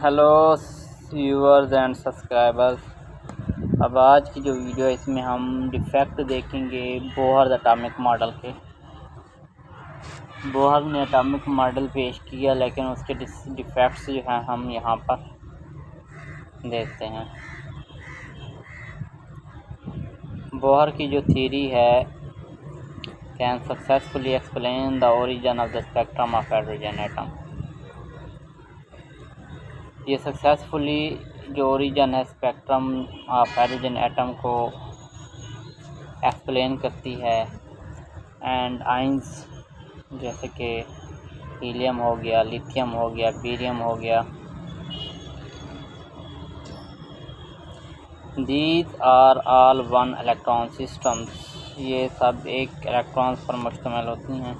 Hello viewers and subscribers. अब आज की जो वीडियो है इसमें हम डिफेक्ट देखेंगे बोहर एटॉमिक मॉडल के। बोहर ने एटॉमिक मॉडल पेश किया लेकिन उसके डिफेक्ट्स जो हैं हम यहाँ पर देखते हैं। बोहर की जो थ्योरी है can successfully explain the origin of the spectrum of hydrogen atom. ये सक्सेसफुली जो ओरिजिन है स्पेक्ट्रम ऑफ हाइड्रोजन एटम को एक्सप्लेन करती है। एंड आइंस जैसे कि हीलियम हो गया, लिथियम हो गया, बेरियम हो गया, these are all one electron systems. ये सब एक इलेक्ट्रॉन्स पर मुश्तमिल होती हैं।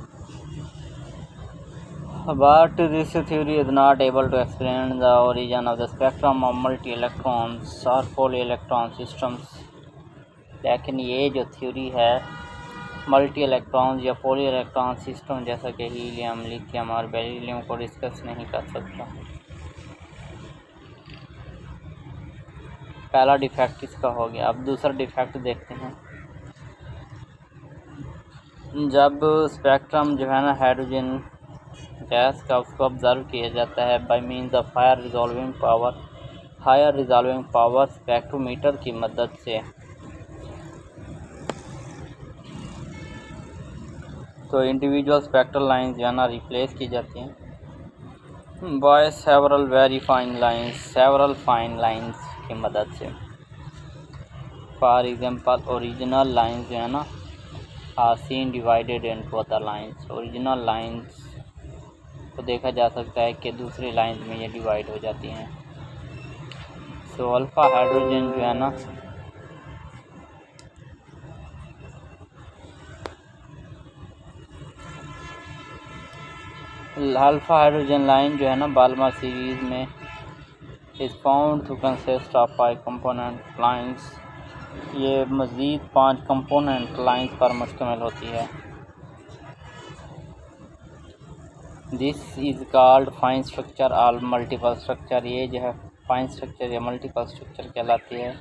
But this theory is not able to explain the origin of the spectrum of multi-electrons or poly-electron systems। लेकिन ये जो थ्योरी है मल्टी इलेक्ट्रॉन्स या पॉली इलेक्ट्रॉन सिस्टम जैसा कि हीलियम, लिथियम और बेरिलियम को डिस्कस नहीं कर सकता। पहला डिफेक्ट इसका हो गया। अब दूसरा डिफेक्ट देखते हैं। जब स्पेक्ट्रम जो है ना हाइड्रोजन गैस का उसको ऑब्जर्व किया जाता है by means of higher resolving power spectrometer की मदद से, तो इंडिविजुअल स्पेक्ट्रल लाइंस जो है ना रिप्लेस की जाती हैं बाय सेवरल फाइन लाइंस की मदद से। फॉर एग्जांपल ओरिजिनल लाइंस जो है ना are seen divided into other lines. Original lines को देखा जा सकता है कि दूसरी लाइंस में ये डिवाइड हो जाती हैं। सो अल्फ़ा हाइड्रोजन जो है ना लाइन जो है ना बाल्मर सीरीज़ में is found to consist of 5 component lines. ये मज़ीद 5 कंपोनेंट लाइंस पर मुश्तमिल होती है। This is called fine structure और मल्टीपल स्ट्रक्चर। ये जो है फाइन स्ट्रक्चर या मल्टीपल स्ट्रक्चर कहलाती है।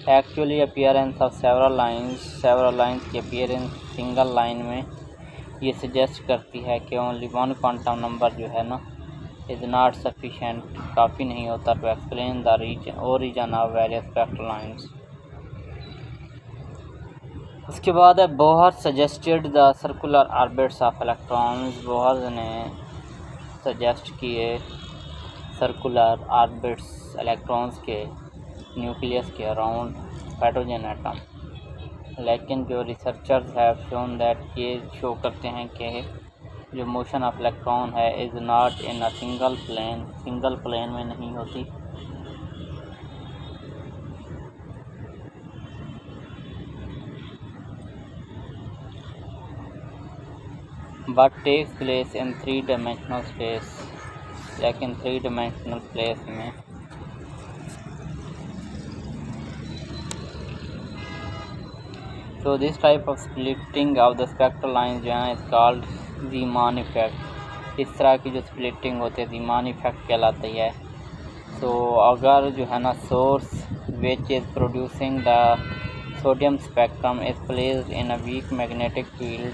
Actually appearance of several lines की अपीयरेंस सिंगल लाइन में ये सजेस्ट करती है कि ओनली वन क्वांटम नंबर जो है ना इज़ नॉट सफिशेंट, काफ़ी नहीं होता to explain the origin of various spectral lines. उसके बाद है Bohr suggested the circular orbits of electrons. Bohr ने सजेस्ट किए सर्कुलर ऑर्बिट्स इलेक्ट्रॉन्स के न्यूक्लियस के अराउंड हाइड्रोजन एटम। लेकिन जो रिसर्चर्स हैव शोन दैट ये शो करते हैं कि जो मोशन ऑफ इलेक्ट्रॉन है is not in a single plane में नहीं होती, but takes place in 3 dimensional space. लेकिन 3 डायमेंशनल प्लेस में तो this type of splitting of the spectral lines जो है इज कॉल्ड रीमान इफेक्ट। इस तरह की जो स्प्लिटिंग होती है रीमान इफेक्ट कहलाती है। तो अगर जो है ना source which is producing the sodium spectrum is placed in a weak magnetic field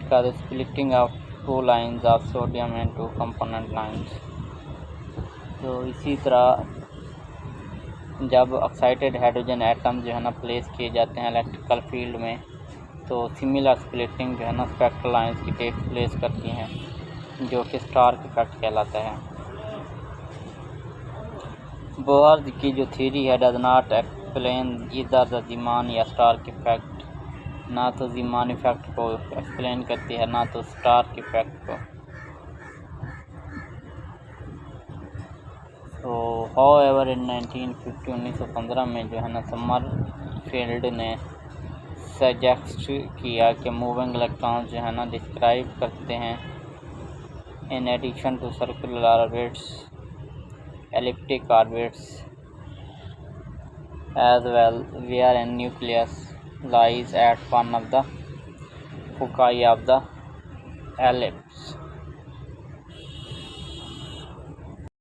का the splitting of 2 lines of sodium and 2 component lines. तो इसी तरह जब एक्साइटेड हाइड्रोजन एटम जो है ना प्लेस किए जाते हैं इलेक्ट्रिकल फील्ड में तो सिमिलर स्प्लिटिंग जो है ना स्पेक्ट्रल लाइंस की टेक प्लेस करती हैं, जो कि स्टार्क इफेक्ट कहलाता है। बोहर की जो थ्योरी है does not explain either the Zeeman या स्टार्क इफेक्ट। ना तो ज़ीमान इफेक्ट को एक्सप्लेन करती है ना तो स्टार्क इफेक्ट को। तो हाउएवर इन 1915 में जो है ना समरफील्ड ने सजेस्ट किया कि मूविंग इलेक्ट्रॉन्स जो है ना डिस्क्राइब करते हैं in addition to circular orbits elliptic orbits as well where an nucleus lies at one of the foci of the ellipse।